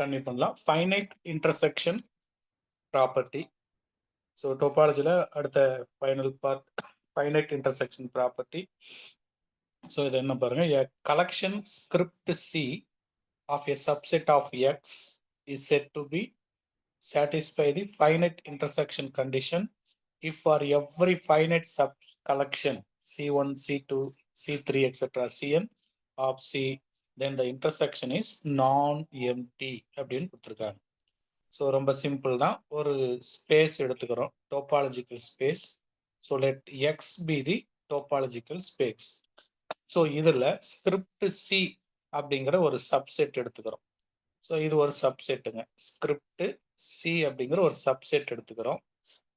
Convey பண்ணலாம். Finite intersection property. So டோபாலஜியில் அடுத்த final part finite intersection property. So இது என்ன பாருங்க, a collection script C of a subset of X is said to be satisfy the finite intersection condition if for every finite sub collection C1, C2, C3, etc. Cn of C, then the intersection is non-empty அப்படின்னு கொடுத்துருக்காங்க. So ரொம்ப simple தான். ஒரு space எடுத்துக்கிறோம், topological space. So let X be the topological space. So இதில் script C அப்படிங்கிற ஒரு subset எடுத்துக்கிறோம். ஸோ இது ஒரு சப்செட்டுங்க. ஸ்கிரிப்ட் சி அப்படிங்கிற ஒரு சப்செட் எடுத்துக்கிறோம்.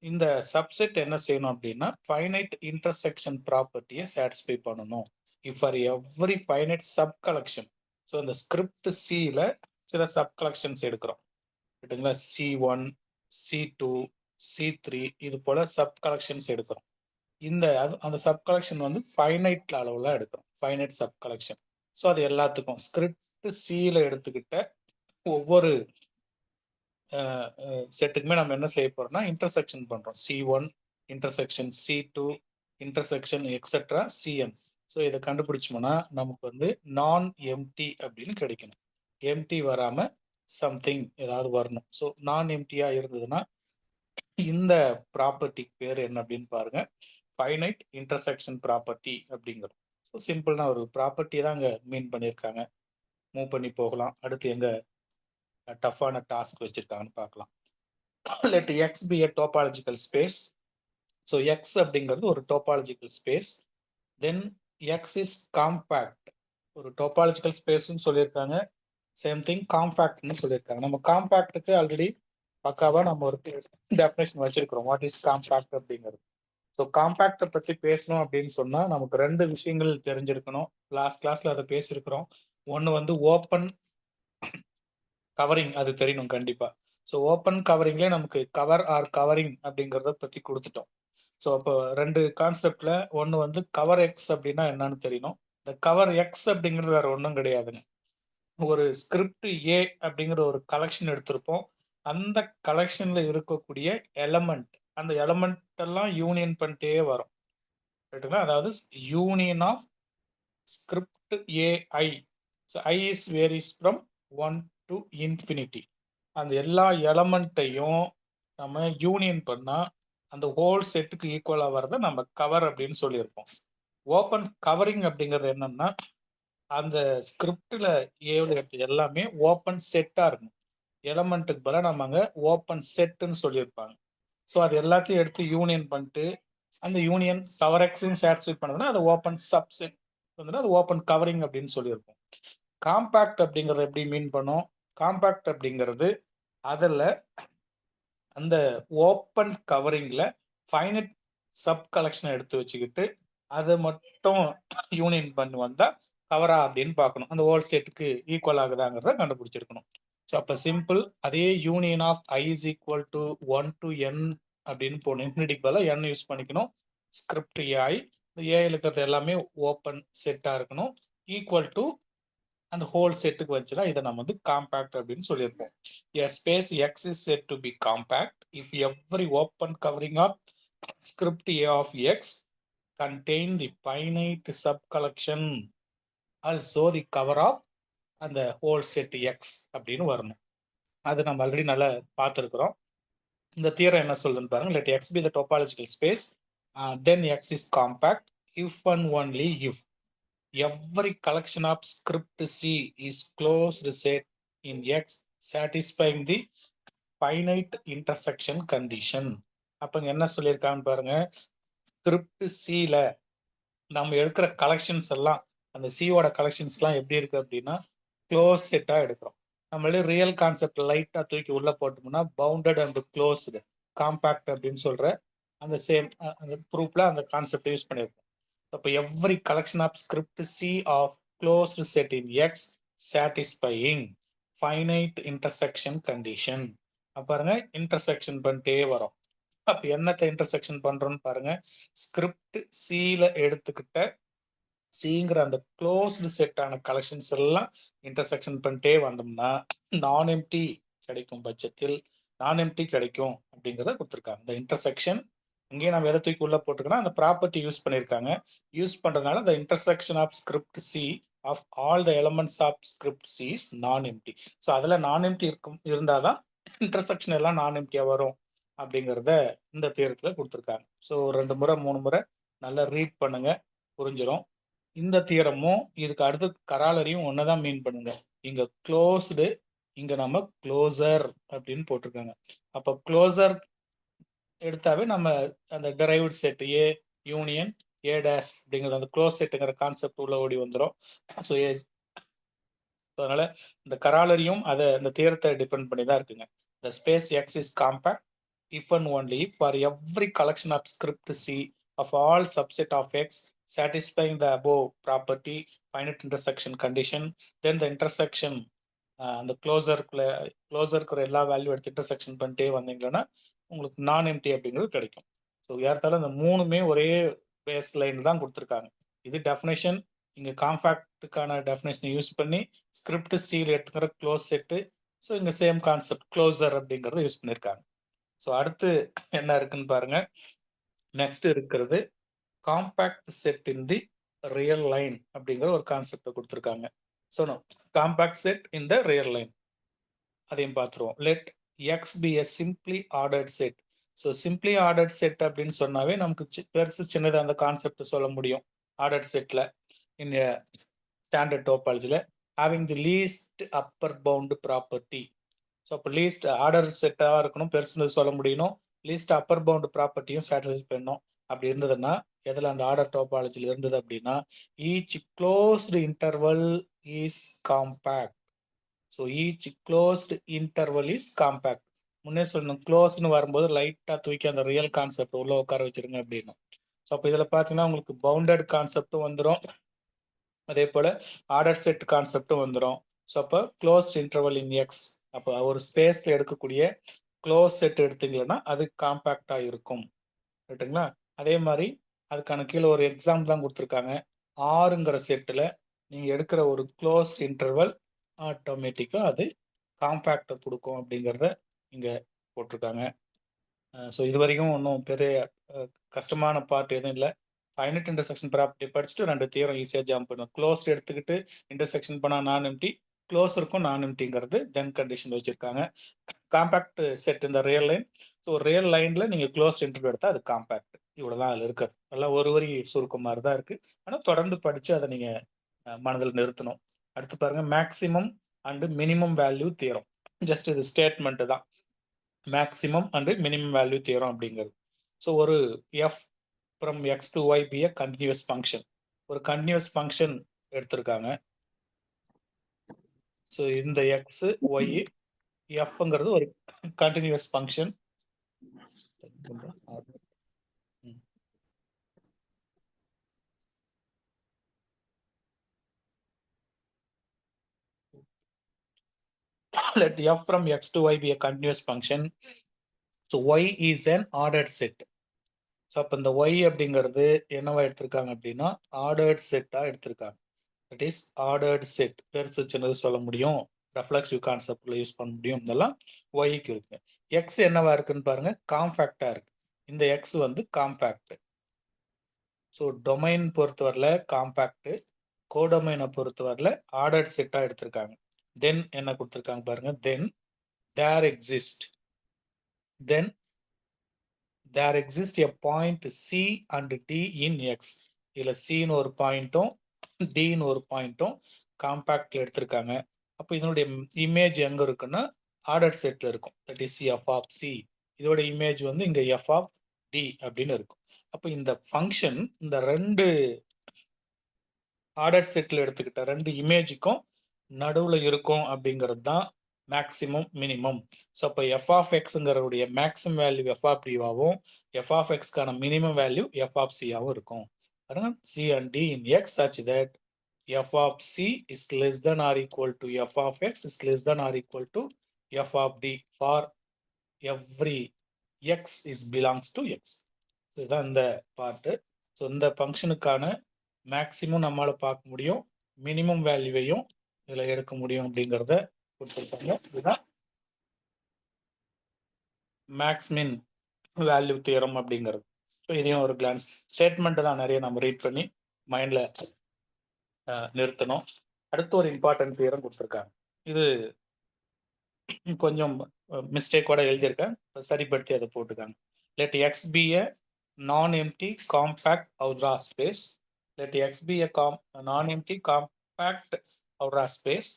இந்த சப்செட் என்ன செய்யணும் அப்படின்னா ஃபைனைட் இன்டர்செக்ஷன் ப்ராப்பர்ட்டியை சாட்டிஸ்ஃபை பண்ணணும். If for every finite sub collection. So இந்த ஸ்கிரிப்ட் சியில் சில சப் கலெக்ஷன்ஸ் எடுக்கிறோம், ரைட்டுங்களா? C1, C2, C3 இது போல சப் கலெக்ஷன்ஸ் எடுக்கிறோம். அந்த சப் கலெக்ஷன் வந்து ஃபைனைட் அளவில் எடுக்கிறோம், ஃபைனைட் சப் கலெக்ஷன். ஸோ அது எல்லாத்துக்கும் ஸ்கிரிப்ட் சியில் எடுத்துக்கிட்ட ஒவ்வொரு செட்டுக்குமே நம்ம என்ன செய்ய போறோம்னா இன்டர்செக்ஷன் பண்றோம். C1 intersection C2 intersection etcetera Cn. So இதை கண்டுபிடிச்சோம்னா நமக்கு வந்து நான் எம்டி அப்படின்னு கிடைக்கணும். எம்டி வராம சம்திங் ஏதாவது வரணும். ஸோ நான் எம்டியா இருந்ததுன்னா இந்த ப்ராப்பர்ட்டிக்கு பேர் என்ன அப்படின்னு பாருங்க, ஃபைனைட் இன்டர்செக்ஷன் ப்ராப்பர்ட்டி அப்படிங்கிறது. ஸோ சிம்பிள் தான், ஒரு ப்ராப்பர்ட்டி தான் அங்கே மீன் பண்ணியிருக்காங்க. மூவ் பண்ணி போகலாம். அடுத்து எங்க டஃப்பான டாஸ்க் வச்சிருக்காங்கன்னு பார்க்கலாம். Let X be a topological space. So X அப்படிங்கிறது ஒரு topological space. Then X is compact. ஒரு டோபாலஜிக்கல் ஸ்பேஸ்ன்னு சொல்லியிருக்காங்க, சேம் திங் காம்பேக்ட்னு சொல்லியிருக்காங்க. நம்ம காம்பேக்டுக்கு ஆல்ரெடி பக்காவா நம்ம ஒரு டெஃபினேஷன் வச்சிருக்கிறோம், வாட் இஸ் காம்பேக்ட் அப்படிங்கிறது. ஸோ காம்பேக்டை பற்றி பேசணும் அப்படின்னு சொன்னால் நமக்கு ரெண்டு விஷயங்கள் தெரிஞ்சிருக்கணும். லாஸ்ட் கிளாஸ்ல அதை பேசியிருக்கிறோம். ஒன்று வந்து ஓப்பன் கவரிங், அது தெரியணும் கண்டிப்பா. ஸோ ஓப்பன் கவரிங்லேயே நமக்கு கவர் ஆர் கவரிங் அப்படிங்கிறத பற்றி கொடுத்துட்டோம். ஸோ அப்போ ரெண்டு கான்செப்ட்ல ஒன்று வந்து கவர் எக்ஸ் அப்படின்னா என்னன்னு தெரியணும். இந்த கவர் எக்ஸ் அப்படிங்கிறது வேற ஒன்றும் கிடையாதுங்க. ஒரு ஸ்கிரிப்ட் ஏ அப்படிங்கிற ஒரு கலெக்ஷன் எடுத்திருப்போம். அந்த கலெக்ஷன்ல இருக்கக்கூடிய எலமெண்ட், அந்த எலமெண்ட் எல்லாம் யூனியன் பண்ணிட்டே வரும், ரைட்டுங்களா? அதாவது union of script AI. So I is varies from 1 to infinity. அந்த எல்லா எலமெண்ட்டையும் நம்ம யூனியன் பண்ணா அந்த ஹோல் செட்டுக்கு ஈக்குவலா வரத நம்ம கவர் அப்படின்னு சொல்லியிருப்போம். ஓப்பன் கவரிங் அப்படிங்கிறது என்னன்னா அந்த ஸ்கிரிப்ட்ல எல்லாமே ஓப்பன் செட்டா இருக்கும். எலமெண்ட்டுக்கு பதிலாக நம்ம அங்கே ஓப்பன் செட்டுன்னு சொல்லியிருப்பாங்க. ஸோ அது எல்லாத்தையும் எடுத்து யூனியன் பண்ணிட்டு அந்த யூனியன் கவர் எக்ஸையும் சாட்டிஸ்ஃபை பண்ணதுன்னா அது ஓப்பன் சப்செட் வந்து அது ஓப்பன் கவரிங் அப்படின்னு சொல்லியிருப்போம். காம்பேக்ட் அப்படிங்கிறது எப்படி மீன் பண்ணோம்? காம்பேக்ட் அப்படிங்கிறது அதில் அந்த ஓப்பன் கவரிங்ல ஃபைனட் சப் கலெக்ஷனை எடுத்து வச்சுக்கிட்டு அதை மட்டும் யூனியன் பண்ணி வந்தா கவரா அப்படின்னு பார்க்கணும். அந்த ஹோல் செட்டுக்கு ஈக்குவல் ஆகுதாங்கிறத கண்டுபிடிச்சிருக்கணும். ஸோ அப்போ சிம்பிள், அதே union of I is equal to 1 to n அப்படின்னு போகணும். இன்ஃபினிட்டிக்கு பதிலாக n யூஸ் பண்ணிக்கணும். ஸ்கிரிப்ட் ஏஐ, இந்த ஏஐ இருக்கிறது எல்லாமே ஓப்பன் செட்டாக இருக்கணும், ஈக்குவல் டு அந்த ஹோல் செட்டுக்கு வச்சுன்னா இதை நம்ம வந்து காம்பேக்ட் அப்படின்னு சொல்லியிருப்போம். A space X is said to be compact if every open covering of script A of X contain the finite subcollection also the cover of அந்த ஹோல் செட் X அப்படின்னு வரணும். அது நம்ம ஆல்ரெடி நல்லா பார்த்துருக்குறோம். இந்த தியரம் என்ன சொல்லுதுன்னு பாருங்க. let X be the topological space, then X is compact if and only if every collection of script C is closed set in X satisfying the finite intersection condition. அப்ப என்ன சொல்லியிருக்கான்னு பாருங்க, script சில நம்ம எடுக்கிற collections எல்லாம், அந்த சியோட collections எல்லாம் எப்படி இருக்கு அப்படின்னா க்ளோஸ் செட்டா எடுக்கிறோம். நம்மளே ரியல் கான்செப்ட் லைட்டா தூக்கி உள்ள போட்டோம்னா பவுண்டட் அண்ட் க்ளோஸ்டு காம்பேக்ட் அப்படின்னு சொல்ற அந்த சேம் அந்த ப்ரூஃப்ல அந்த கான்செப்ட் யூஸ் பண்ணியிருக்கோம். அப்போ every collection of script C of closed set in X satisfying finite intersection condition. பாருங்க இன்டர்செக்ஷன் பண்ணிட்டே வரும். அப்ப என்னத்தை இன்டர்செக்ஷன் பண்றோம்னு பாருங்க, ஸ்கிரிப்ட் சில எடுத்துக்கிட்ட சிங்கிற அந்த க்ளோஸ்டு செட்டான கலெக்ஷன்ஸ் எல்லாம் இன்டர்செக்ஷன் பண்ணிட்டே வந்தோம்னா நான் எம்டி கிடைக்கும் பட்சத்தில் நான் எம்டி கிடைக்கும் அப்படிங்கிறத கொடுத்துருக்காங்க. இந்த இன்டர்செக்ஷன் இங்கேயே நம்ம எதை தூக்கி உள்ள போட்டுக்கணும், அந்த ப்ராப்பர்ட்டி யூஸ் பண்ணியிருக்காங்க. யூஸ் பண்றதுனால the intersection of script C of all the elements of script C is non-empty. So அதில் நான் எம்டி இருந்தால் தான் இன்டர்செக்ஷன் எல்லாம் நான் எம்டியாக வரும் அப்படிங்கிறத இந்த தியரத்தில் கொடுத்துருக்காங்க. ஸோ 2 முறை 3 முறை நல்லா ரீட் பண்ணுங்க, புரிஞ்சிடும். இந்த தியரமும் இதுக்கு அடுத்து கராலரியும் ஒன்று தான் மீன் பண்ணுங்க. இங்கே க்ளோஸ்டு, இங்கே நம்ம க்ளோசர் அப்படின்னு போட்டிருக்காங்க. அப்போ க்ளோசர் எடுத்தாவே நம்ம அந்த derived set A union A dash அப்படிங்கிறது அந்த க்ளோஸ் செட்டுங்கிற கான்செப்ட் உள்ள ஓடி வந்துடும். ஸோ அதனால இந்த கராலரியும் அதை இந்த தியரத்தை டிபெண்ட் பண்ணி தான் இருக்குங்க. The space X is compact if and only for every collection of script C of all subset of X satisfying the above property finite intersection condition, then the intersection அந்த க்ளோசருக்குற எல்லா வேல்யூ எடுத்து intersection பண்ணிட்டே வந்தீங்கன்னா உங்களுக்கு நான் empty அப்படிங்கிறது கிடைக்கும். So ஏறத்தாலும் இந்த 3மே ஒரே பேஸ் லைன் தான் கொடுத்துருக்காங்க. இது டெஃபினேஷன். இங்கே காம்பாக்டுக்கான டெஃபினேஷனை யூஸ் பண்ணி ஸ்கிரிப்ட் சீல் எடுத்துக்கிற க்ளோஸ் செட்டு. ஸோ இங்கே சேம் கான்செப்ட் க்ளோசர் அப்படிங்கிறத யூஸ் பண்ணியிருக்காங்க. ஸோ அடுத்து என்ன இருக்குன்னு பாருங்க. நெக்ஸ்ட் இருக்கிறது compact set in the real line அப்படிங்கிற ஒரு கான்செப்டை கொடுத்துருக்காங்க. So compact set in the real line அதையும் பார்த்துருவோம். Let X be a simply ordered set. So simply ordered set அப்படின்னு சொன்னாவே நமக்கு பெருசு சின்னதாக அந்த கான்செப்ட் சொல்ல முடியும். ஆர்டர்ட் செட்டில் இன் ஸ்டாண்டர்ட் டோபாலஜியில் having the least upper bound property. So அப்போ லீஸ்ட் ஆர்டர் செட்டாக இருக்கணும், பெருசுன்னு சொல்ல முடியணும். லீஸ்ட் அப்பர் பவுண்ட் ப்ராப்பர்ட்டியும் சாட்டிஸ்ஃபை பண்ணணும். அப்படி இருந்ததுன்னா எதில் அந்த ஆர்டர் டோபாலஜியில் இருந்தது அப்படின்னா each closed interval is compact. So each closed interval is compact. முன்னே சொல்லணும், க்ளோஸ்னு வரும்போது லைட்டாக தூக்கி அந்த ரியல் கான்செப்ட் உள்ள உட்கார வச்சிருங்க அப்படின்னு. ஸோ அப்போ இதில் பார்த்தீங்கன்னா உங்களுக்கு பவுண்டட் கான்செப்டும் வந்துடும், அதே போல் ஆர்டர் செட் கான்செப்டும் வந்துடும். ஸோ அப்போ க்ளோஸ்ட் இன்டர்வல் இன் எக்ஸ், அப்போ ஒரு ஸ்பேஸில் எடுக்கக்கூடிய க்ளோஸ் செட் எடுத்தீங்கன்னா அது காம்பேக்டாக இருக்கும். ரைட்டுங்களா? அதே மாதிரி அதுக்கான கீழே ஒரு எக்ஸாம்பிள் தான் கொடுத்துருக்காங்க. ஆறுங்கிற செட்டில் நீங்கள் எடுக்கிற ஒரு க்ளோஸ் இன்டர்வல் ஆட்டோமேட்டிக்காக அது காம்பேக்டை கொடுக்கும் அப்படிங்கிறத இங்கே போட்டிருக்காங்க. ஸோ இது வரைக்கும் ஒன்றும் பெரிய கஷ்டமான பார்ட் எதுவும் இல்லை. ஃபைனட் இன்டர்செக்ஷன் ப்ராப்பர்ட்டி படிச்சுட்டு 2 தியரம் ஈஸியாக ஜம்ப் பண்ணும். க்ளோஸ்ட் எடுத்துக்கிட்டு இன்டர்செக்ஷன் பண்ணால் நான் எம்டி, க்ளோஸ் இருக்கும் நான் எம்டிங்கிறது தென் கண்டிஷன் வச்சுருக்காங்க. காம்பேக்ட் செட் இந்த ரியல் லைன். ஸோ ரியல் லைனில் நீங்கள் க்ளோஸ் இன்டர்வியூ எடுத்தால் அது காம்பேக்ட். இவ்வளோ தான் அதில் இருக்காது. எல்லாம் ஒரு வரி சுருக்கம் மாதிரி தான் இருக்குது. ஆனால் தொடர்ந்து படித்து அதை நீங்கள் மனதில் நிறுத்தணும். அடுத்து பாருங்கள், maximum and minimum value theorem. Just இது ஸ்டேட்மெண்ட்டு தான், maximum and minimum value theorem அப்படிங்கிறது. ஸோ ஒரு F from X to Y be a continuous function. ஒரு கண்டினியூஸ் ஃபங்க்ஷன் எடுத்திருக்காங்க. ஸோ இந்த எக்ஸ் ஒய் எஃப்ங்கிறது ஒரு continuous function. Let f from x to y be a continuous function. So y is an ordered set. So அப்போ இந்த y அப்படிங்கிறது என்னவா எடுத்திருக்காங்க அப்படின்னா ஆர்டர்ட் செட்டாக எடுத்திருக்காங்க. That is ordered set. பெருசு சின்னது சொல்ல முடியும், ரெஃப்ளெக்சிவ் கான்செப்டில் யூஸ் பண்ண முடியும். இதெல்லாம் ஒய்க்கு இருக்கு. எக்ஸ் என்னவா இருக்குன்னு பாருங்க, காம்பேக்டாக இருக்கு. இந்த எக்ஸ் வந்து காம்பேக்ட். ஸோ டொமைன் பொறுத்தவரையில் காம்பேக்ட், கோடொமைனை பொறுத்தவரையில் ஆர்டர்ட் செட்டாக எடுத்திருக்காங்க. தென் என்ன கொடுத்துருக்காங்க பாருங்க, தென் there exists a point C and D in X. இதுல C ஒரு பாயிண்ட்டும் D ஒரு பாயிண்ட்டும் காம்பேக்ட்ல எடுத்திருக்காங்க. அப்போ இதனுடைய இமேஜ் எங்க இருக்குன்னா ஆர்டர் செட்ல இருக்கும். That is F of C. இதோட இமேஜ் வந்து இங்க எஃப் ஆஃப் டி அப்படின்னு இருக்கும். அப்போ இந்த ஃபங்க்ஷன் இந்த 2 ஆர்டர் செட்ல எடுத்துக்கிட்ட 2 இமேஜுக்கும் நடுவில் இருக்கும் அப்படிங்கிறது தான் மேக்ஸிமம் மினிமம். ஸோ அப்போ எஃப் ஆஃப் எக்ஸுங்கிறவுடைய மேக்ஸிமம் வேல்யூ எஃப் ஆஃப் டிவாகவும் எஃப் ஆஃப் எக்ஸ்க்கான மினிமம் வேல்யூ எஃப் ஆஃப் சியாகவும் இருக்கும். பாருங்க, C and D in X such that F of C is less than or equal to F of X is less than or equal to F of D for every X is belongs to X. இதுதான் இந்த part. So இந்த ஃபங்க்ஷனுக்கான maximum நம்மளால பார்க்க முடியும், minimum வேல்யூவையும் இதில் எடுக்க முடியும் அப்படிங்கிறத கொடுத்துருக்காங்க. இதுதான் மேக்ஸ் மின் வேல்யூ தியரம் அப்படிங்கிறது. ஸோ இதையும் ஒரு கிளான்ஸ் ஸ்டேட்மெண்ட் தான் நிறைய நம்ம ரீட் பண்ணி மைண்டில் நிறுத்தணும். அடுத்து ஒரு இம்பார்ட்டன்ட் தியரம் கொடுத்துருக்காங்க. இது கொஞ்சம் மிஸ்டேக்கோட எழுதியிருக்கேன், சரிப்படுத்தி அதை போட்டுக்காங்க. Let X be a non-empty compact Aura space. Let X be a non-empty compact Aura space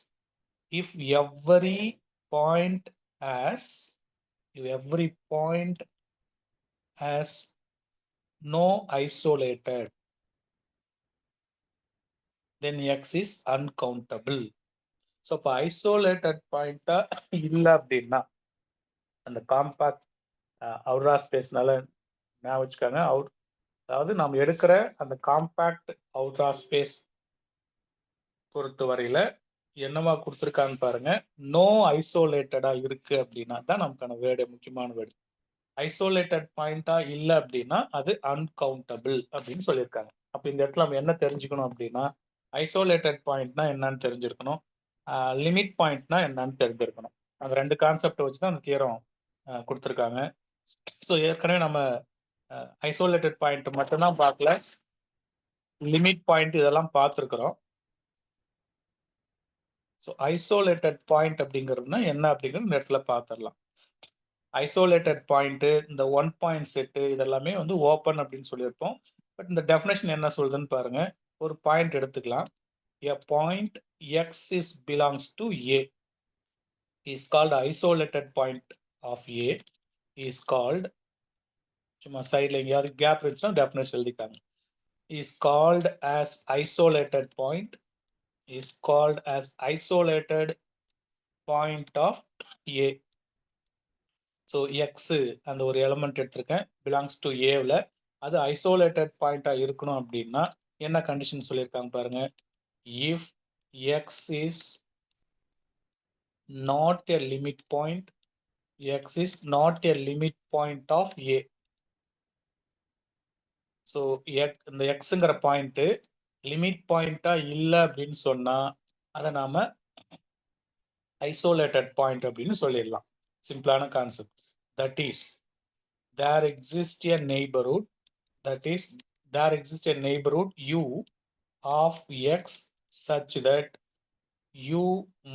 if every point has no isolated, then X is uncountable. So இப்போ ஐசோலேட்டட் பாயிண்டா இல்லை அப்படின்னா அந்த காம்பேக்ட் அவுட்ரா ஸ்பேஸ்னால ஞாபகம் வச்சுக்காங்க. அதாவது நாம் எடுக்கிற அந்த காம்பேக்ட் அவுட்ரா ஸ்பேஸ் பொறுத்த வரையில என்னவா கொடுத்துருக்கான்னு பாருங்க. நோ ஐசோலேட்டடா இருக்கு அப்படின்னா தான் நமக்கான வேர்டு, முக்கியமான வேர்டு. ஐசோலேட்டட் பாயிண்டா இல்லை அப்படின்னா அது அன்கவுண்டபிள் அப்படின்னு சொல்லியிருக்காங்க. அப்போ இந்த இடத்துல நம்ம என்ன தெரிஞ்சுக்கணும் அப்படின்னா, ஐசோலேட்டட் பாயிண்ட்னா என்னன்னு தெரிஞ்சிருக்கணும், லிமிட் பாயிண்ட்னா என்னன்னு தெரிஞ்சிருக்கணும். அந்த ரெண்டு கான்செப்டை வச்சு தான் அந்த தியரம் கொடுத்துருக்காங்க. ஸோ ஏற்கனவே நம்ம ஐசோலேட்டட் பாயிண்ட் மட்டும்தான் பார்க்கல, லிமிட் பாயிண்ட் இதெல்லாம் பார்த்துருக்குறோம். ஸோ ஐசோலேட்டட் பாயிண்ட் அப்படிங்கிறதுனா என்ன அப்படிங்கிறது இந்த இடத்துல பார்த்துடலாம். ஐசோலேட்டட் பாயிண்ட், இந்த 1 பாயிண்ட் செட்டு இதெல்லாமே வந்து ஓப்பன் அப்படின்னு சொல்லியிருப்போம். பட் இந்த டெஃபினேஷன் என்ன சொல்லுதுன்னு பாருங்க. ஒரு பாயிண்ட் எடுத்துக்கலாம். A point X is belongs to A is called isolated point of A is called, சும்மா சைடில் எங்கேயாவது கேப் இருந்துச்சுன்னா definition எழுதிக்காங்க. is called as isolated point, is called as isolated point of A. So X அந்த ஒரு element எடுத்திருக்கேன், belongs to ஏவில், அது isolated பாயிண்டாக இருக்கணும் அப்படின்னா என்ன கண்டிஷன் சொல்லியிருக்காங்க பாருங்க. If X is not a limit point, X is not a limit point of A. So இந்த எக்ஸுங்கிற பாயிண்ட்டு லிமிட் பாயிண்டாக இல்லை அப்படின்னு சொன்னால் அதை நாம் ஐசோலேட்டட் பாயிண்ட் அப்படின்னு சொல்லிடலாம். சிம்பிளான concept. That is, there exists a neighborhood, that is, there exists a neighborhood U of X such that U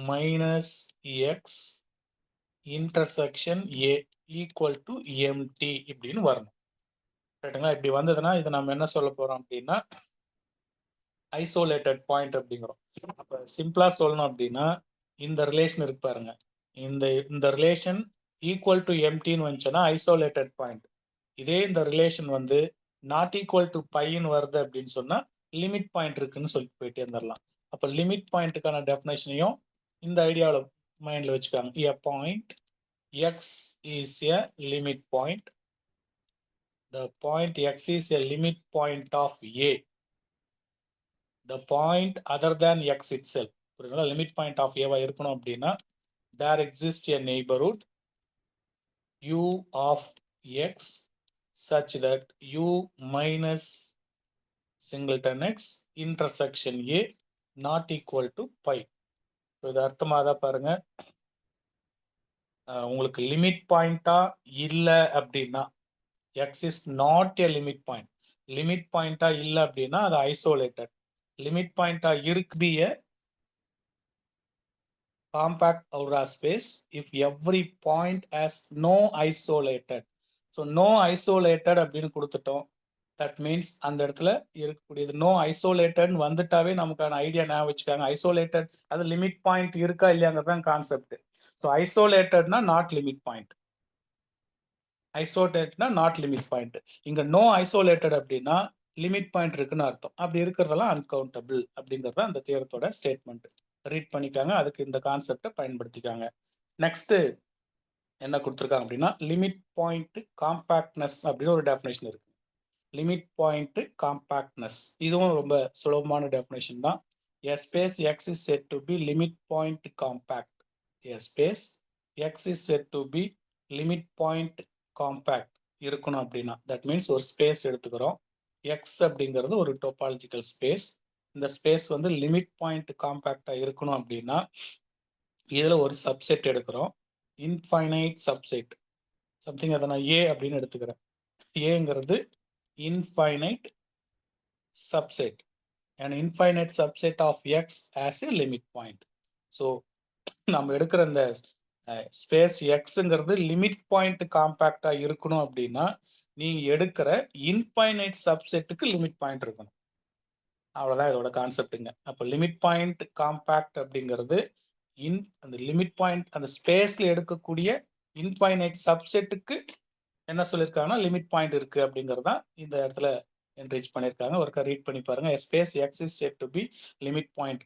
minus X intersection A equal to empty இப்படின்னு வரணும். ரைட்டுங்களா? இப்படி வந்ததுன்னா இதை நம்ம என்ன சொல்ல போறோம் அப்படின்னா ஐசோலேட்டட் பாயிண்ட் அப்படிங்கிறோம். அப்போ சிம்பிளா சொல்லணும் அப்படின்னா இந்த ரிலேஷன் இருக்கு பாருங்க, இந்த ரிலேஷன் ஈக்குவல் டு எம்டின்னு வந்துச்சுன்னா ஐசோலேட்டட் பாயிண்ட். இதே இந்த ரிலேஷன் வந்து நாட் ஈக்குவல் டு பைன்னு வருது அப்படின்னு சொன்னா லிமிட் பாயிண்ட் இருக்குன்னு சொல்லிட்டு போயிட்டே இருந்துடலாம். அப்போ லிமிட் பாயிண்ட்டுக்கான டெஃபினேஷனையும் இந்த ஐடியாவில் மைண்டில் வச்சுக்காங்க. A point X is a limit point, the point X is a limit point of A, the point other than X itself. புரியுதுங்களா? லிமிட் பாயிண்ட் ஆஃப் ஏவா இருக்கணும் அப்படின்னா there exist a neighbourhood U of X such that U minus singleton X intersection A not equal to pi. இது அர்த்தமாதா பாருங்க. உங்களுக்கு limit பாயிண்டா இல்லை அப்படின்னா X is not a limit point. Limit பாயிண்டா இல்லை அப்படின்னா அது ஐசோலேட்டட். லிமிட் பாயிண்டா இருக்கு be a compact Aura space if every point has no isolated. So no isolated அப்படின்னு கொடுத்துட்டோம். தட் மீன்ஸ் அந்த இடத்துல இருக்கக்கூடியது நோ ஐசோலேட்டட் வந்துட்டாவே நமக்கான ஐடியா ஞாபகம் வச்சுக்காங்க. ஐசோலேட்டட் அது லிமிட் பாயிண்ட் இருக்கா இல்லையாங்கிறது தான் கான்செப்ட். ஸோ ஐசோலேட்டட்னா நாட் லிமிட் பாயிண்ட், ஐசோலேட்டட்னா நாட் லிமிட் பாயிண்ட். இங்க நோ ஐசோலேட்டட் அப்படின்னா லிமிட் பாயிண்ட் இருக்குன்னு அர்த்தம். அப்படி இருக்கிறதெல்லாம் அன்கவுண்டபிள் அப்படிங்கிறது அந்த தியரத்தோட ஸ்டேட்மெண்ட். ரீட் பண்ணிக்காங்க, அதுக்கு இந்த கான்செப்டை பயன்படுத்திக்காங்க. நெக்ஸ்ட் என்ன கொடுத்துருக்காங்க அப்படின்னா லிமிட் பாயிண்ட் காம்பாக்ட்னஸ் அப்படின்னு ஒரு டெஃபினேஷன் இருக்கு. லிமிட் பாயிண்ட் காம்பாக்ட்னஸ் இதுவும் ரொம்ப சுலபமான டெஃபினேஷன் தான். A space X is said to be limit point compact. A space X is said to be limit point compact இருக்கணும் அப்படின்னா தட் மீன்ஸ் ஒரு ஸ்பேஸ் எடுத்துக்கிறோம். எக்ஸ் அப்படிங்கிறது ஒரு டோபாலஜிக்கல் ஸ்பேஸ். இந்த ஸ்பேஸ் வந்து லிமிட் பாயிண்ட் காம்பேக்டா இருக்கணும் அப்படின்னா இதுல ஒரு சப்செட் எடுக்கிறோம். இன்ஃபைனைட் சப்செட் சம்திங் அதை நான் ஏ அப்படின்னு எடுத்துக்கிறேன். ஏங்கிறது infinite subset an infinite subset of x as a limit point. So நம்ம எடுக்கிற இந்த ஸ்பேஸ் எக்ஸுங்கிறது லிமிட் பாயிண்ட் காம்பேக்டா இருக்கணும் அப்படின்னா நீங்க எடுக்கிற இன்ஃபைனைட் சப்செட்டுக்கு லிமிட் பாயிண்ட் இருக்கணும். அவ்வளவுதான் இதோட கான்செப்டுங்க. அப்போ லிமிட் பாயிண்ட் காம்பேக்ட் அப்படிங்கிறது அந்த லிமிட் பாயிண்ட் அந்த ஸ்பேஸ்ல எடுக்கக்கூடிய இன்ஃபைனைட் சப்செட்டுக்கு என்ன சொல்லியிருக்காங்கன்னா லிமிட் பாயிண்ட் இருக்கு அப்படிங்கிறது தான் இந்த இடத்துல என்ரிச் பண்ணியிருக்காங்க. ஒருக்கா ரீட் பண்ணி பாருங்க. Space X is set to be limit point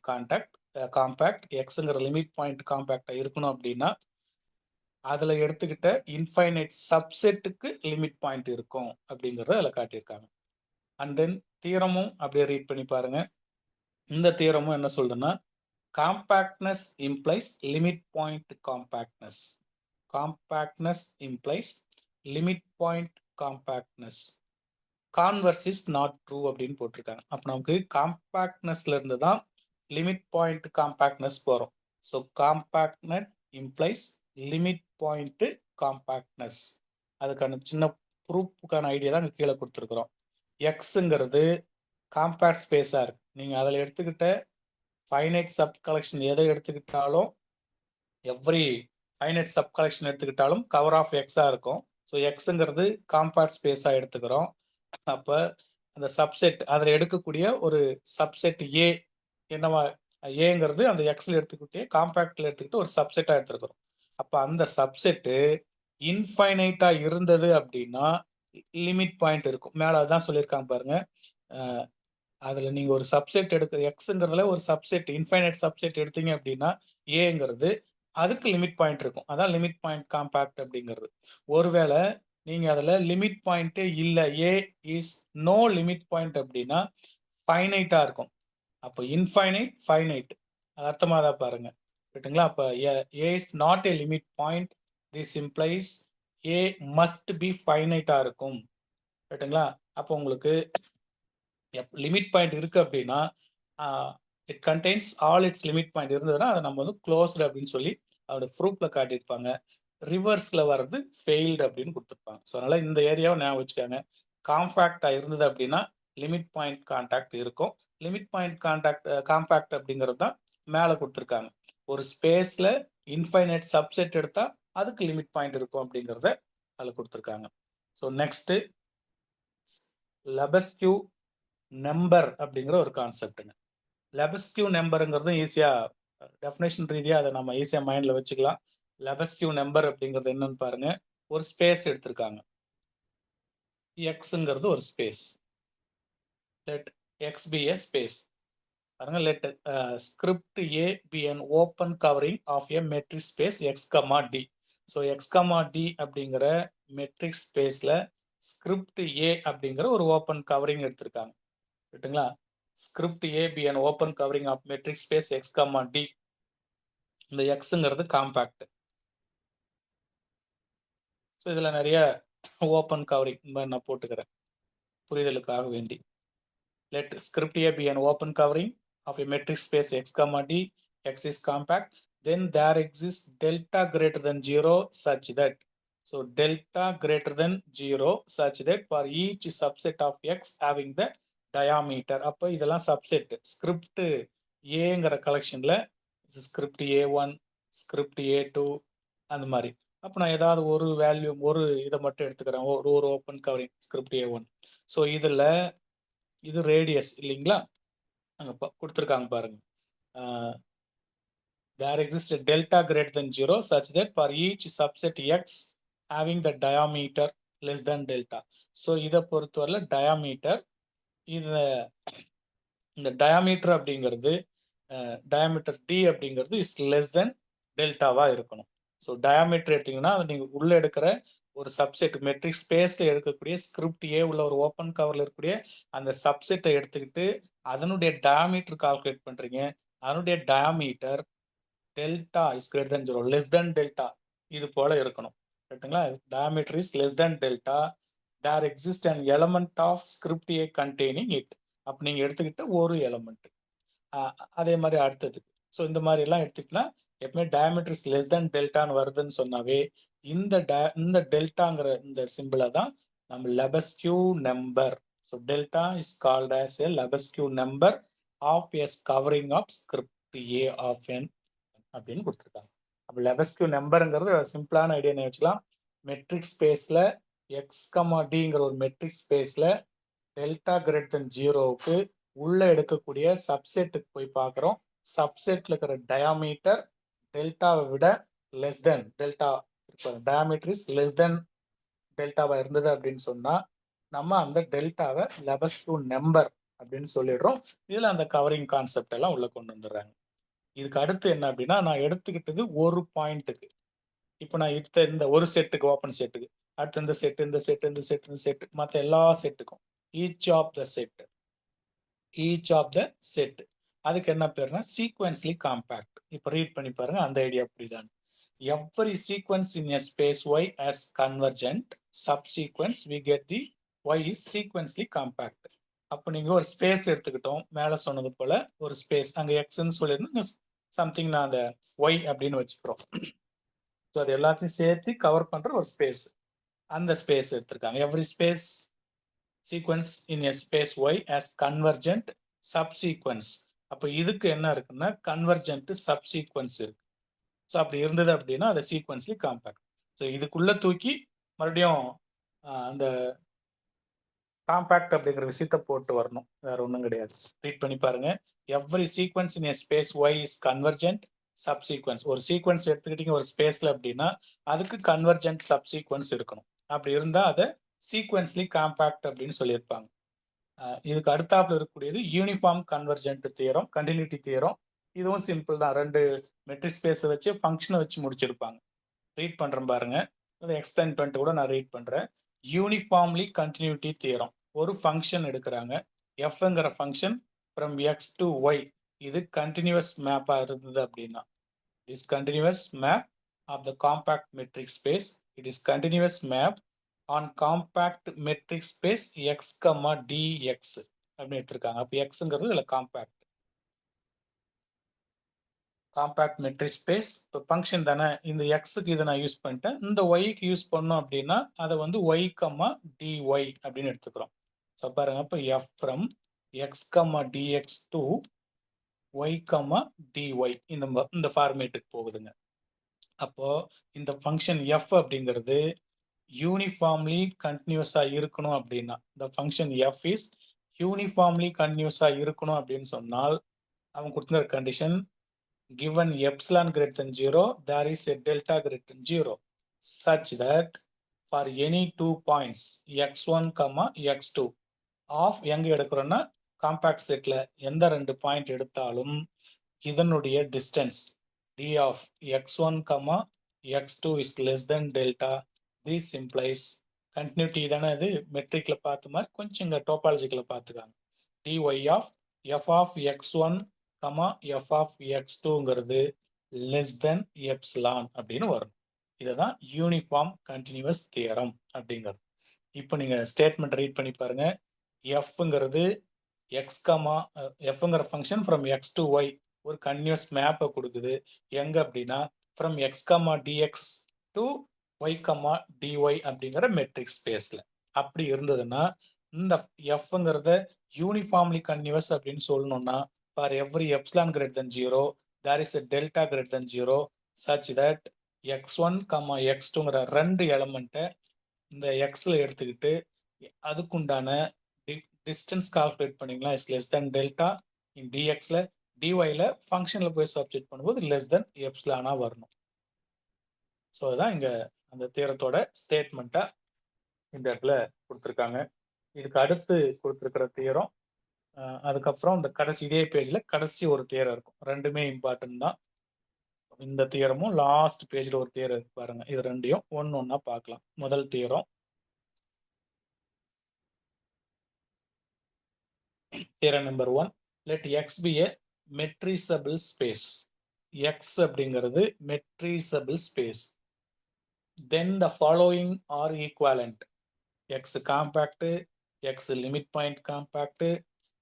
compact. எக்ஸுங்கிற லிமிட் பாயிண்ட் காம்பேக்டா இருக்கணும் அப்படின்னா அதுல எடுத்துக்கிட்ட இன்ஃபைனைட் சப்செட்டுக்கு லிமிட் பாயிண்ட் இருக்கும் அப்படிங்கறத அதுல காட்டியிருக்காங்க. அண்ட் தென் தியரமும் அப்படியே ரீட் பண்ணி பாருங்க. இந்த தியரமும் என்ன சொல்றதுன்னா compactness implies limit point compactness. Compactness implies limit point compactness. Converse is not true அப்படின்னு போட்டிருக்காங்க. அப்போ நமக்கு காம்பேக்ட்னஸ்ல இருந்து தான் லிமிட் பாயிண்ட் காம்பேக்ட்னஸ் போகிறோம். So compactness implies limit point compactness. அதுக்கான சின்ன ப்ரூஃப்கான ஐடியா தான் கீழே கொடுத்துருக்குறோம். எக்ஸுங்கிறது காம்பேக்ட் ஸ்பேஸாக இருக்கு. நீங்கள் அதில் எடுத்துக்கிட்ட ஃபைனைட் சப் கலெக்ஷன் எதை எடுத்துக்கிட்டாலும் எவ்ரி ஃபைனைட் சப் கலெக்ஷன் எடுத்துக்கிட்டாலும் கவர் ஆஃப் எக்ஸாக இருக்கும். ஸோ எக்ஸுங்கிறது காம்பேக்ட் ஸ்பேஸாக எடுத்துக்கிறோம். அப்போ அந்த சப்செட் அதில் எடுக்கக்கூடிய ஒரு சப்செட் ஏ என்னவா ஏங்கிறது அந்த எக்ஸில் எடுத்துக்கிட்டே காம்பேக்டில் எடுத்துக்கிட்டு ஒரு சப்செட்டாக எடுத்துருக்கிறோம். அப்போ அந்த சப்செட்டு இன்ஃபைனைட்டாக இருந்தது அப்படின்னா லிமிட் பாயிண்ட் இருக்கும். மேலே அதான் சொல்லியிருக்காங்க பாருங்க. அதில் நீங்கள் ஒரு சப்செட் எடுக்கிற எக்ஸுங்கிறதுல ஒரு சப்செட் இன்ஃபைனைட் சப்செட் எடுத்தீங்க அப்படின்னா ஏங்கிறது அதுக்கு லிமிட் பாயிண்ட் இருக்கும். அதான் லிமிட் பாயிண்ட் காம்பேக்ட் அப்படிங்கிறது. ஒருவேளை நீங்க அதுல லிமிட் பாயிண்டே இல்லை, ஏ இஸ் நோ லிமிட் பாயிண்ட் அப்படின்னா ஃபைனைட்டா இருக்கும். அப்போ இன்ஃபைனைட் ஃபைனைட் அது அர்த்தமாக தான் பாருங்க. ரைட்டுங்களா? அப்போ A is not a limit point. This implies A must be ஃபைனைட்டா இருக்கும். ரைட்டுங்களா? அப்போ உங்களுக்கு லிமிட் பாயிண்ட் இருக்கு அப்படின்னா it contains all its limit point இருந்ததுன்னா அதை நம்ம வந்து க்ளோஸ்டு அப்படின்னு சொல்லி அதோட ப்ரூஃப்ல காட்டியிருப்பாங்க. ரிவர்ஸ்ல வர்றது ஃபெயில்டு அப்படின்னு கொடுத்துருப்பாங்க. ஸோ அதனால இந்த ஏரியாவை ஞாபகம் வச்சுக்காங்க. காம்பேக்டா இருந்தது அப்படின்னா லிமிட் பாயிண்ட் கான்டாக்ட் இருக்கும். லிமிட் பாயிண்ட் காம்பேக்ட் அப்படிங்கிறது தான் மேலே கொடுத்துருக்காங்க. ஒரு ஸ்பேஸ்ல இன்ஃபைனைட் சப்செட் எடுத்தா அதுக்கு லிமிட் பாயிண்ட் இருக்கும் அப்படிங்கிறத அதில் கொடுத்துருக்காங்க. ஸோ நெக்ஸ்ட் லெபஸ்கியூ நம்பர் அப்படிங்கிற ஒரு கான்செப்டுங்க. லெபஸ்கியூ நம்பருங்கிறது ஈஸியா டெஃபினேஷன் ரீதியாக அதை நம்ம ஈஸியாக மைண்டில் வச்சுக்கலாம். லெபஸ்கியூ நம்பர் அப்படிங்கிறது என்னன்னு பாருங்க. ஒரு ஸ்பேஸ் எடுத்திருக்காங்க. எக்ஸுங்கிறது ஒரு space. Let X be a space. பாருங்க, let script A be an open covering of a metric space X comma D. So X comma D அப்படிங்கிற மெட்ரிக் ஸ்பேஸ்ல ஸ்கிரிப்ட் ஏ அப்படிங்கிற ஒரு ஓப்பன் கவரிங் எடுத்திருக்காங்க. ரைட்டுங்களா? Script A be an open covering of metric space X comma D. இந்த எக்ஸுங்கிறது compact. So இதில் நிறைய ஓப்பன் கவரிங் நான் போட்டுக்கிறேன் புரிதலுக்காக வேண்டி. Let script A be an open covering of a metric space X comma D. X is compact. Then there exists delta greater than 0 such that, so delta greater than 0 such that for each subset of x having the diameter. அப்போ இதெல்லாம் subset. Script ஏங்கிற கலெக்ஷன்ல script A1, script A2 அந்த மாதிரி. அப்போ நான் ஏதாவது ஒரு value ஒரு இதை மட்டும் எடுத்துக்கிறேன். ஒரு open covering script A1. So இதில் இது ரேடியஸ் இல்லைங்களா? அங்கே கொடுத்துருக்காங்க பாருங்க. There exists a delta greater than 0 such that for each subset x having the diameter less than delta. So இதை பொறுத்தவரையில் டயாமீட்டர் இந்த டயாமீட்டர் அப்படிங்கிறது டயாமீட்டர் டி அப்படிங்கிறது இஸ் லெஸ் தென் டெல்டாவா இருக்கணும். ஸோ டயாமீட்டர் எடுத்தீங்கன்னா அது நீங்கள் உள்ள எடுக்கிற ஒரு சப்செட் மெட்ரிக் ஸ்பேஸ்ல எடுக்கக்கூடிய ஸ்கிரிப்ட் ஏ உள்ள ஒரு ஓப்பன் கவர்ல இருக்கக்கூடிய அந்த சப்செட்டை எடுத்துக்கிட்டு அதனுடைய டயாமீட்டர் கால்குலேட் பண்றீங்க. அதனுடைய diameter delta is greater than 0 less than delta இது போல இருக்கணும். ரைட்டுங்களா? Diameter is less than delta. There exist an element of script A containing it. அப்போ நீங்கள் எடுத்துக்கிட்ட ஒரு எலமெண்ட். அதே மாதிரி அடுத்தது. ஸோ இந்த மாதிரி எல்லாம் எடுத்துக்கிட்டா எப்பவுமே டயாமீட்டர் இஸ் லெஸ் தென் டெல்டான்னு வருதுன்னு சொன்னாவே இந்த டெல்டாங்கிற இந்த சிம்பிளை தான் நம்ம Lebesgue number. So delta is called as a Lebesgue number of S covering of script A of N அப்படின்னு கொடுத்துருக்காங்க. அப்போ லெபஸ்கியூ நம்பருங்கிறது சிம்பிளான ஐடியா வச்சுக்கலாம். மெட்ரிக் ஸ்பேஸில் எக்ஸ் கமா டிங்கிற ஒரு மெட்ரிக் ஸ்பேஸில் டெல்டா கிரேட்டர் தென் ஜீரோவுக்கு உள்ள எடுக்கக்கூடிய சப்செட்டுக்கு போய் பார்க்குறோம். சப்செட்ல இருக்கிற டயாமீட்டர் டெல்டாவை விட less than delta, diameter is less than டெல்டாவா இருந்தது அப்படின்னு சொன்னா நம்ம அந்த டெல்டாவை லெபஸ்கியூ நம்பர் அப்படின்னு சொல்லிடுறோம். இதுல அந்த கவரிங் கான்செப்ட் எல்லாம் உள்ள கொண்டு வந்துடுறாங்க. இதுக்கு அடுத்து என்ன அப்படின்னா, நான் எடுத்துக்கிட்டது ஒரு பாயிண்ட்டுக்கு. இப்போ நான் இந்த ஒரு செட்டுக்கு, ஓப்பன் செட்டுக்கு, அடுத்து இந்த செட்டு, இந்த செட்டு, இந்த செட்டு, இந்த செட்டு, மற்ற எல்லா செட்டுக்கும் ஈச் ஆஃப் த செட் அதுக்கு என்ன பேருனா சீக்வென்ஸ்லி காம்பேக்ட். இப்போ ரீட் பண்ணி பாருங்க அந்த ஐடியா புரியுதான். Every sequence in a space y as convergent subsequence we get the y is sequentially compact. அப்போ நீங்க ஒரு ஸ்பேஸ் எடுத்துக்கிட்டோம், மேல சொன்னது போல ஒரு ஸ்பேஸ், அங்க எக்ஸ்ன்னு சொல்லிருந்தோம், சம்திங் நான் அந்த y அப்படின்னு வச்சுக்கிறோம். ஸோ அது எல்லாத்தையும் சேர்த்து கவர் பண்ற ஒரு ஸ்பேஸ், அந்த ஸ்பேஸ் எடுத்திருக்காங்க. Every space sequence in a space y as convergent subsequence. அப்போ இதுக்கு என்ன இருக்குன்னா கன்வர்ஜென்ட் சப்சீக்வன்ஸ் இருக்கு. ஸோ அப்படி இருந்தது அப்படின்னா அதை சீக்வன்ஸ்லி காம்பேக்ட். ஸோ இதுக்குள்ள தூக்கி மறுபடியும் அந்த காம்பேக்ட் அப்படிங்கிற விஷயத்த போட்டு வரணும், வேற ஒன்றும் கிடையாது. ரீட் பண்ணி பாருங்க. Every sequence in a space y is convergent subsequence. ஒரு சீக்வன்ஸ் எடுத்துக்கிட்டீங்க ஒரு ஸ்பேஸ்ல அப்படின்னா அதுக்கு கன்வர்ஜென்ட் சப்சீக்வன்ஸ் இருக்கணும். அப்படி இருந்தா அதை சீக்வன்ஸ்லி காம்பேக்ட் அப்படின்னு சொல்லியிருப்பாங்க. இதுக்கு அடுத்தாப்புல இருக்கக்கூடியது uniform convergent theorem, continuity theorem. இதுவும் சிம்பிள் தான். ரெண்டு மெட்ரிக் ஸ்பேஸை வச்சு ஃபங்க்ஷனை வச்சு முடிச்சிருப்பாங்க. ரீட் பண்றேன் பாருங்க. எக்ஸ்டெண்ட் பண்ணிட்டு கூட நான் ரீட் பண்றேன். Uniformly continuity theorem. ஒரு ஃபங்க்ஷன் எடுக்கிறாங்க, எஃப்ங்கிற function from X to Y. இது கண்டினியூஸ் மேப்பா இருந்தது அப்படின்னா is continuous map of the compact metric space. It is continuous map on compact metric space x, dx அப்படின்னு எடுத்திருக்காங்க. அப்போ எக்ஸ்ங்கிறது இதுல காம்பேக்ட் மெட்ரிக் ஸ்பேஸ். இப்போ ஃபங்க்ஷன் தானே, இந்த எக்ஸுக்கு இதை நான் யூஸ் பண்ணிட்டேன், இந்த ஒய்க்கு யூஸ் பண்ணோம் அப்படின்னா அதை வந்து y, dy அப்படின்னு எடுத்துக்கிறோம். ஸோ பாருங்க, அப்போ f from x, dx to y, dy இந்த ஃபார்மேட்டுக்கு போகுதுங்க. அப்போ இந்த ஃபங்க்ஷன் f அப்படிங்கிறது யூனிஃபார்ம்லி கண்டினியூஸா இருக்கணும் அப்படின்னா, இந்த ஃபங்க்ஷன் f இஸ் யூனிஃபார்ம்லி கண்டினியூஸா இருக்கணும் அப்படின்னு சொன்னால் அவன் கொடுத்துருக்கிற condition given epsilon greater than 0 there is a delta greater than 0 such that for any 2 points x1, x2 of எங்க எடுக்கிறோம்னா காம்பாக்ட் செட்ல எந்த ரெண்டு பாயிண்ட் எடுத்தாலும் இதனுடைய distance d of x1, x2 is less than delta. This implies continuity தானே. இது மெட்ரிக்ல பார்த்த மாதிரி கொஞ்சம் இங்க டோபாலஜிக்கல பார்த்துக்காங்க. dy of f of x1, f of x2ங்கிறது less than epsilon அப்படின்னு வரும். இதுதான் யூனிஃபார்ம் கண்டினியூஸ் தியரம் அப்படிங்கிறது. இப்போ நீங்க ஸ்டேட்மெண்ட் ரீட் பண்ணி பாருங்க. fங்கிறது fங்கிற function from X to Y ஒரு கண்டினியூஸ் மேப்பை கொடுக்குது. எங்க அப்படின்னா from X, D X to Y, D Y அப்படிங்கிற மெட்ரிக் ஸ்பேஸ்ல. அப்படி இருந்ததுன்னா இந்த எஃப்ங்கிறத யூனிஃபார்ம்லி கண்டினியூஸ் அப்படின்னு சொல்லணும்னா for every epsilon greater than 0 there is a delta greater than 0 such that x1, x2ங்கிற ரெண்டு எலமெண்ட்டை இந்த எக்ஸ்ல எடுத்துக்கிட்டு அதுக்குண்டான டிஸ்டன்ஸ் கால்குலேட் பண்ணிக்கலாம். Is less than delta in டிஎக்ஸ்ல, டிஒய்ல ஃபங்க்ஷன்ல போய் சப்ஸ்டிட் பண்ணும்போது லெஸ் தென் எப்சிலானா வரணும். ஸோ அதுதான் இங்க அந்த தியரத்தோட ஸ்டேட்மெண்ட்டா இந்த இடத்துல கொடுத்துருக்காங்க. இதுக்கு அடுத்து கொடுத்துருக்கிற தியரம், அதுக்கப்புறம் இந்த கடைசி இதே பேஜ்ல கடைசி ஒரு தியரம் இருக்கும். ரெண்டுமே இம்பார்ட்டன்ட் தான். இந்த தியரமும் லாஸ்ட் பேஜ்ல ஒரு தியரம் இருக்கு பாருங்க. இது ரெண்டையும் ஒன்னா பார்க்கலாம். முதல் theorem, theorem number 1, let x be a metrizable space. x அப்படிங்கிறது metrizable space. Then the following are equivalent. X compact, X limit point compact,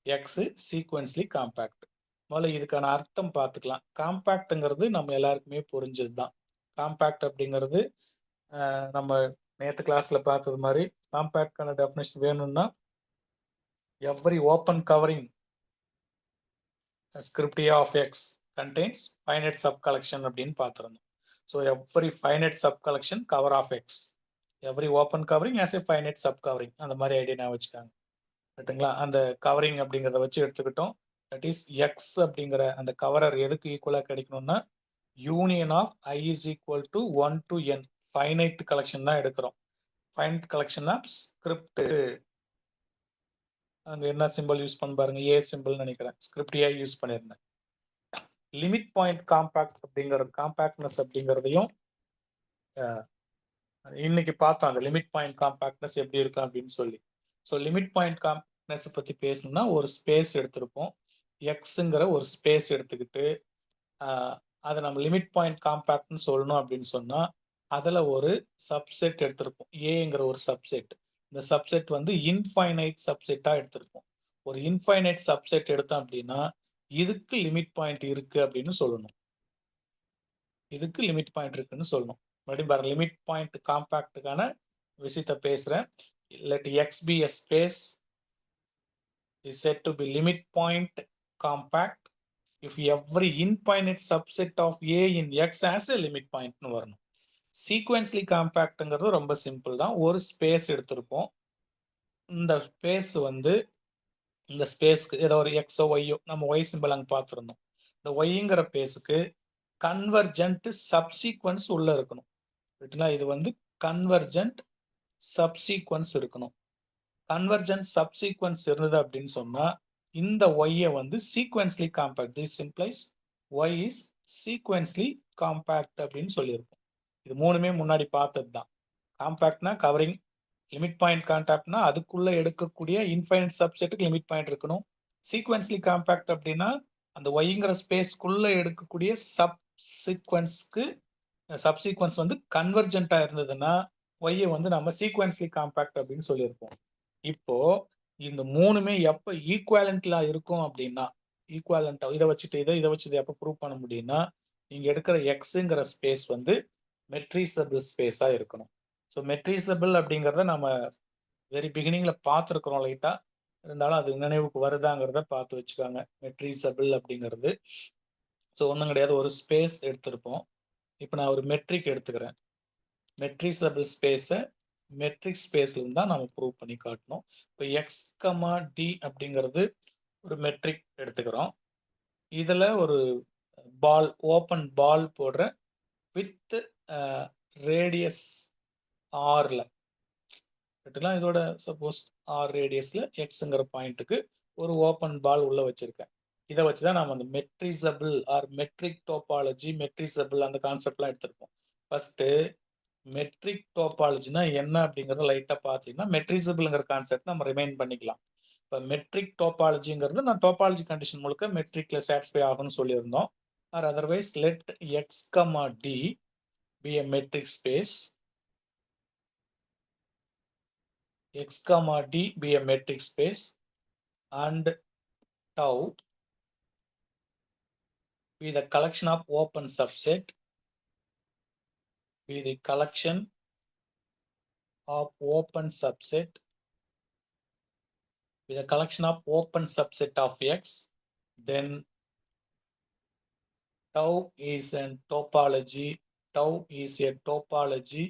X sequentially compact. முதல்ல இதுக்கான அர்த்தம் பார்த்துக்கலாம். காம்பேக்ட்ங்கிறது நம்ம எல்லாருக்குமே புரிஞ்சது தான். காம்பேக்ட் அப்படிங்கிறது நம்ம நேற்று கிளாஸ்ல பார்த்தது மாதிரி காம்பேக்டான டெஃபினேஷன் வேணும்னா every open covering script A of x contains finite subcollection அப்படின்னு பார்த்துருந்தோம். So every finite subcollection cover of X, every open covering as a finite subcovering, அந்த மாதிரி ஐடியா நான் வச்சுக்காங்க. ரைட்டுங்களா? அந்த கவரிங் அப்படிங்கிறத வச்சு எடுத்துக்கிட்டோம். தட் இஸ் எக்ஸ் அப்படிங்கிற அந்த கவரர் எதுக்கு ஈக்குவலாக கிடைக்கணும்னா union of I is equal to 1 to n finite collection தான் எடுக்கிறோம். ஃபைனைட் கலெக்ஷன் ஆஃப் ஸ்கிரிப்ட், அங்கே என்ன சிம்பிள் யூஸ் பண்ண பாருங்க, ஏ சிம்பிள் நினைக்கிறேன், ஸ்கிரிப்ட் ஏ யூஸ் பண்ணியிருந்தேன். லிமிட் பாயிண்ட் காம்பேக்ட் அப்படிங்கிறது, காம்பேக்ட்னஸ் அப்படிங்கிறதையும் இன்னைக்கு பார்த்தோம். அந்த லிமிட் பாயிண்ட் காம்பேக்ட்னஸ் எப்படி இருக்கும் அப்படின்னு சொல்லி. ஸோ லிமிட் பாயிண்ட் காம்பேக்ட்னஸ் பற்றி பேசணும்னா ஒரு ஸ்பேஸ் எடுத்திருப்போம். எக்ஸுங்கிற ஒரு ஸ்பேஸ் எடுத்துக்கிட்டு அதை நம்ம லிமிட் பாயிண்ட் காம்பேக்ட்னு சொல்லணும் அப்படின்னு சொன்னால் அதில் ஒரு சப்செட் எடுத்திருப்போம், ஏங்கிற ஒரு சப்செட். இந்த சப்செட் வந்து இன்ஃபைனைட் சப்செட்டாக எடுத்திருப்போம். ஒரு இன்ஃபைனைட் சப்செட் எடுத்தோம் அப்படின்னா இதுக்கு லிமிட் பாயிண்ட் இருக்கு அப்படின்னு சொல்லணும். இதுக்கு லிமிட் பாயிண்ட் இருக்குன்னு சொல்லணும். மறுபடியும் பாருங்க, லிமிட் பாயிண்ட் காம்பேக்டுக்கான விஷயத்தை பேசுறேன். let x be a space is said to be limit point compact if every infinite subset of a in x has a limit point னு வரணும். சீக்வென்ஸ்லி காம்பேக்ட்ங்கிறது ரொம்ப சிம்பிள் தான். ஒரு ஸ்பேஸ் எடுத்திருப்போம். இந்த ஸ்பேஸ் வந்து இந்த ஸ்பேஸ்க்கு ஏதோ ஒரு எக்ஸோ ஒய்யோ, நம்ம ஒய் சிம்பிள் அங்கே பார்த்துருந்தோம். இந்த ஒய்ங்கிற பேஸுக்கு கன்வர்ஜென்ட் சப்சீக்வன்ஸ் உள்ள இருக்கணும். இது வந்து கன்வர்ஜென்ட் சப்சீக்வன்ஸ் இருக்கணும். கன்வர்ஜென்ட் சப்சீக்வன்ஸ் இருந்தது அப்படின்னு சொன்னா இந்த ஒய்யை வந்து sequentially compact, this implies Y is sequentially compact அப்படின்னு சொல்லியிருக்கோம். இது மூணுமே முன்னாடி பார்த்தது தான். காம்பேக்ட்னா கவரிங், லிமிட் பாயிண்ட் கான்டாக்ட்னா அதுக்குள்ள எடுக்கக்கூடிய இன்ஃபைனைட் சப்செட்டுக்கு லிமிட் பாயிண்ட் இருக்கணும். சீக்வென்ஸ்லி காம்பேக்ட் அப்படின்னா அந்த ஒய்ங்கிற ஸ்பேஸ்க்குள்ள எடுக்கக்கூடிய சப்சீக்வன்ஸ்க்கு சப்சீக்வன்ஸ் வந்து கன்வர்ஜென்ட்டா இருந்ததுன்னா ஒய்யை வந்து நம்ம சீக்வென்ஸ்லி காம்பேக்ட் அப்படின்னு சொல்லியிருப்போம். இப்போ இந்த மூணுமே எப்போ ஈக்குவலண்ட்ல இருக்கும் அப்படின்னா, ஈக்குவலண்டா இதை வச்சுட்டு இதை வச்சுட்டு எப்போ ப்ரூவ் பண்ண முடியும்னா நீங்க எடுக்கிற எக்ஸுங்கிற ஸ்பேஸ் வந்து மெட்ரிசபிள் ஸ்பேஸா இருக்கணும். ஸோ மெட்ரிசபிள் அப்படிங்கிறத நம்ம வெரி பிகினிங்ல பார்த்துருக்குறோம் லைட்டா, இருந்தாலும் அது நினைவுக்கு வருதாங்கிறத பார்த்து வச்சுக்கோங்க. மெட்ரிசபிள் அப்படிங்கிறது ஸோ ஒன்றும் கிடையாது, ஒரு ஸ்பேஸ் எடுத்திருப்போம். இப்போ நான் ஒரு மெட்ரிக் எடுத்துக்கிறேன். மெட்ரிசபிள் ஸ்பேஸை மெட்ரிக் ஸ்பேஸ்ல இருந்தா நம்ம ப்ரூவ் பண்ணி காட்டணும். இப்போ எக்ஸ் கமா டி அப்படிங்கிறது ஒரு மெட்ரிக் எடுத்துக்கிறோம். இதுல ஒரு பால், ஓப்பன் பால் போடுற வித் ரேடியஸ் ஆர்ல, இதோட சப்போஸ் ஆர் ரேடியஸ்ல எக்ஸ்ங்கிற பாயிண்ட்டுக்கு ஒரு ஓப்பன் பால் உள்ள வச்சிருக்கேன். இதை வச்சுதான் நம்ம அந்த மெட்ரிசபிள் ஆர் மெட்ரிக் டோபாலஜி, மெட்ரிசபிள் அந்த கான்செப்ட்லாம் எடுத்திருப்போம். ஃபர்ஸ்ட் மெட்ரிக் டோபாலஜினா என்ன அப்படிங்கிறத லைட்டா பார்த்தீங்கன்னா மெட்ரிசபிள்ங்கிற கான்செப்ட் நம்ம ரிமைன் பண்ணிக்கலாம். இப்போ மெட்ரிக் டோபாலஜிங்கிறது நான் டோபாலஜி கண்டிஷன் முழுக்க மெட்ரிக்ல சாட்டிஸ்ஃபை ஆகும்னு சொல்லியிருந்தோம். Or otherwise let X comma D be a metric space, x comma d be a metric space and tau be the collection of open subset, be the collection of open subset, be the collection of open subset of x, then tau is a topology, tau is a topology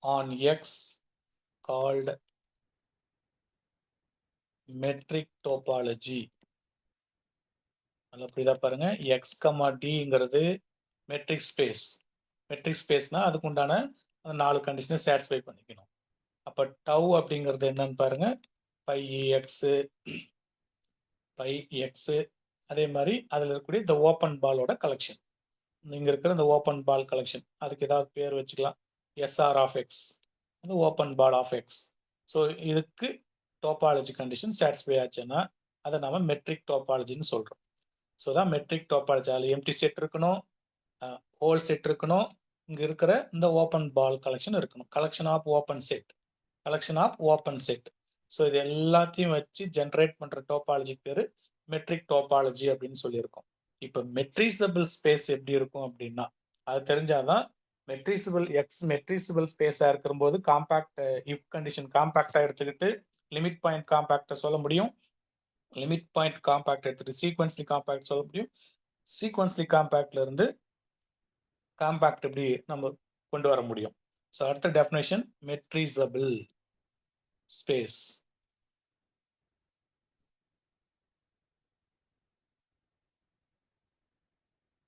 on x called metric topology. புரியுதா பாருங்க, X comma டிங்கிறது metric space. Metric ஸ்பேஸ்னா அதுக்கு உண்டான அந்த 4 கண்டிஷனை satisfy பண்ணிக்கணும். அப்போ டவ் அப்படிங்கிறது என்னன்னு பாருங்க, பை எக்ஸு, பை எக்ஸு, அதே மாதிரி அதில் இருக்கக்கூடிய இந்த ஓப்பன் பாலோட கலெக்ஷன், இங்கே இருக்கிற இந்த ஓப்பன் பால் கலெக்ஷன், அதுக்கு ஏதாவது பேர் வச்சுக்கலாம், எஸ்ஆர் ஆஃப் எக்ஸ், அந்த open ball of X. So இதுக்கு டோபாலஜி கண்டிஷன் சாட்டிஸ்ஃபை ஆச்சுன்னா அதை நம்ம மெட்ரிக் டோபாலஜின்னு சொல்கிறோம். ஸோ தான் மெட்ரிக் டோபாலஜி. அதில் எம்டி செட் இருக்கணும், ஹோல் செட் இருக்கணும், இங்கே இருக்கிற இந்த ஓப்பன் பால் கலெக்ஷன் இருக்கணும். Collection of open set, collection of open set. So இது எல்லாத்தையும் வச்சு ஜென்ரேட் பண்ற டோபாலஜி பேரு மெட்ரிக் டோபாலஜி அப்படின்னு சொல்லியிருக்கோம். இப்போ மெட்ரிசபிள் ஸ்பேஸ் எப்படி இருக்கும் அப்படின்னா, அது தெரிஞ்சாதான் மெட்ரிசபிள் ஸ்பேஸா இருக்கிற போது காம்பாக்ட் இஃப் கண்டிஷன் காம்பாக்டா எடுத்துக்கிட்டு லிமிட் பாயிண்ட் காம்பாக்டை சொல்ல முடியும். லிமிட் பாயிண்ட் காம்பாக்ட் எடுத்துட்டு சீக்வன்ஸ்லி காம்பாக்ட் சொல்ல முடியும். சீக்வன்ஸ்லி காம்பாக்ட்ல இருந்து காம்பாக்ட் எப்படி நம்ம கொண்டு வர முடியும். ஸோ அடுத்த definition metrizable space.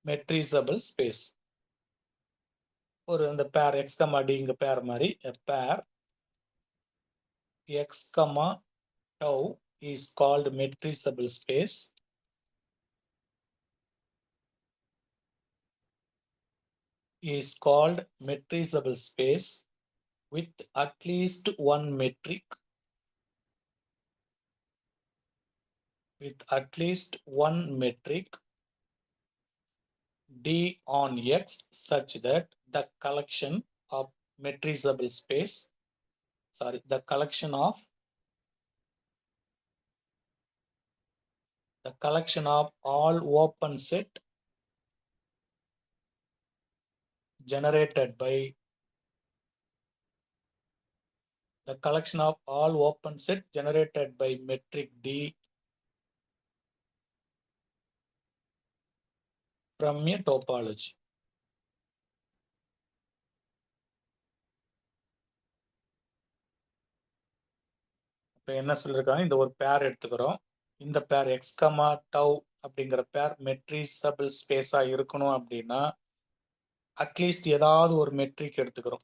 Metrizable space ஒரு இந்த பேர் எக்ஸ் கமா டிங்க பேர் மாதிரி pair X comma tau is called metrizable space is called metrizable space with at least one metric d on x such that the collection of metrizable space the collection of all open set generated by metric D from a topology. இப்போ என்ன சொல்லியிருக்காங்க, இந்த ஒரு பேர் எடுத்துக்கிறோம். இந்த pair X comma tau அப்படிங்கிற பேர் மெட்ரிசபிள் ஸ்பேஸா இருக்கணும் அப்படின்னா அட்லீஸ்ட் ஏதாவது ஒரு மெட்ரிக் எடுத்துக்கிறோம்.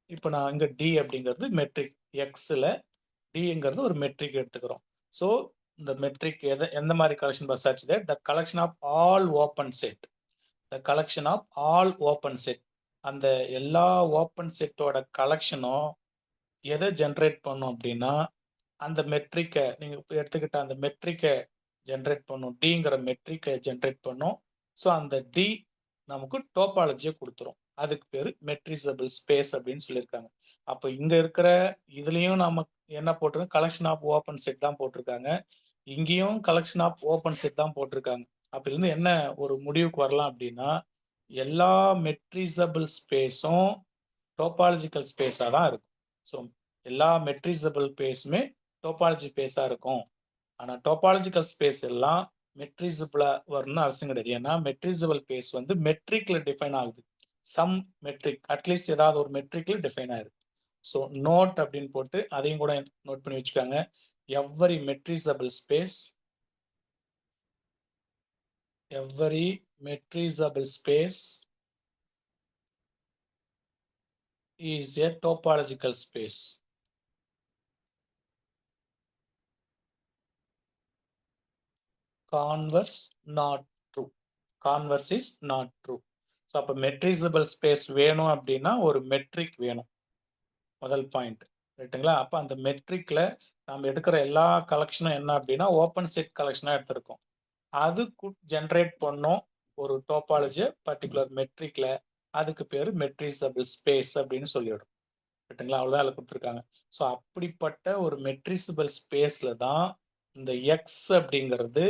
இப்போ நான் இங்க டி அப்படிங்கிறது மெட்ரிக், எக்ஸ்ல டிங்கிறது ஒரு மெட்ரிக் எடுத்துக்கிறோம். ஸோ இந்த மெட்ரிக் எந்த மாதிரி collection such that the collection of all open set அந்த எல்லா ஓப்பன் செட்டோட கலெக்ஷனும் எதை ஜென்ரேட் பண்ணும் அப்படின்னா அந்த மெட்ரிக்கை நீங்க எடுத்துக்கிட்ட அந்த மெட்ரிக்கை ஜென்ரேட் பண்ணும், டிங்கிற மெட்ரிக்கை ஜென்ரேட் பண்ணும். ஸோ அந்த டி நமக்கு டோபாலஜியை கொடுத்துரும். அதுக்கு பேர் மெட்ரிசபிள் ஸ்பேஸ் அப்படின்னு சொல்லியிருக்காங்க. அப்போ இங்க இருக்கிற இதுலயும் நாம என்ன போட்டிருக்கோம், கலெக்ஷன் ஆஃப் ஓப்பன் செட் தான் போட்டிருக்காங்க. இங்கேயும் கலெக்ஷன் ஆஃப் ஓப்பன் செட் தான் போட்டிருக்காங்க. அப்படி இருந்து என்ன ஒரு முடிவுக்கு வரலாம் அப்படின்னா எல்லா மெட்ரிசபிள் ஸ்பேஸும் டோபாலஜிக்கல் ஸ்பேஸா தான் இருக்கும். ஸோ எல்லா மெட்ரிசபிள் ஸ்பேஸுமே டோபாலஜி ஸ்பேஸா இருக்கும். ஆனா டோபாலஜிக்கல் ஸ்பேஸ் எல்லாம் மெட்ரிசபிளா வரணும்னு அவசியம் கிடையாது. ஏன்னா மெட்ரிசபிள் ஸ்பேஸ் வந்து மெட்ரிக்ல டிஃபைன் ஆகுது. சம் மெட்ரிக் அட்லீஸ்ட் ஏதாவது ஒரு மெட்ரிக்ல டிஃபைன் ஆயிருக்கு. ஸோ நோட் அப்படின்னு போட்டு அதையும் கூட நோட் பண்ணி வச்சுக்காங்க. Every metrizable space is a topological space. Converse not true. Converse is not true. So அப்போ மெட்ரிசபிள் ஸ்பேஸ் வேணும் அப்படின்னா ஒரு மெட்ரிக் வேணும், முதல் பாயிண்ட். ரைட்டுங்களா? அப்போ அந்த மெட்ரிக்ல நம்ம எடுக்கிற எல்லா கலெக்ஷனும் என்ன அப்படின்னா ஓப்பன் செட் கலெக்ஷனாக எடுத்திருக்கோம். அது ஜென்ரேட் பண்ணோம் ஒரு டோபாலஜியை பர்டிகுலர் மெட்ரிக்ல, அதுக்கு பேர் மெட்ரிசபிள் ஸ்பேஸ் அப்படின்னு சொல்லிவிடும். ரைட்டுங்களா? அவ்வளோதான் அதில் கொடுத்துருக்காங்க. ஸோ அப்படிப்பட்ட ஒரு மெட்ரிசபிள் ஸ்பேஸ்ல தான் இந்த எக்ஸ் அப்படிங்கிறது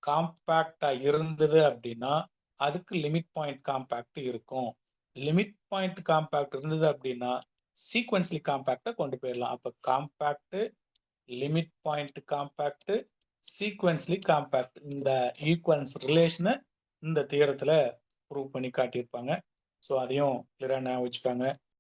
காம்பேக்டா இருந்தது அப்படின்னா அதுக்கு லிமிட் பாயிண்ட் காம்பேக்ட் இருக்கும். லிமிட் பாயிண்ட் காம்பேக்ட் இருந்தது அப்படின்னா சீக்வன்ஸ்லி காம்பேக்டை கொண்டு போயிடலாம். அப்போ compact, limit point compact, sequentially compact, இந்த ஈக்குவலன்ஸ் ரிலேஷனை இந்த தியரத்தில் ப்ரூவ் பண்ணி காட்டியிருப்பாங்க. ஸோ அதையும் கிளியராக ஞாபகம் வச்சுக்காங்க.